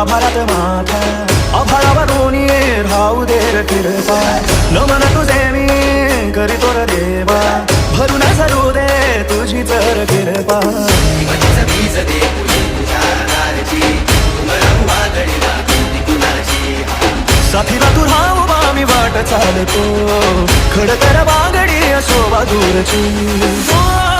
आभारात माथा आभाळावरून राहू दे रे कृपा नमन तुझे मी करीतो रे देवा भरून सरू दे तुझी तर कृपा साथीला तू राहू मी वाट चालतो खडतर बांगडी असो दूरची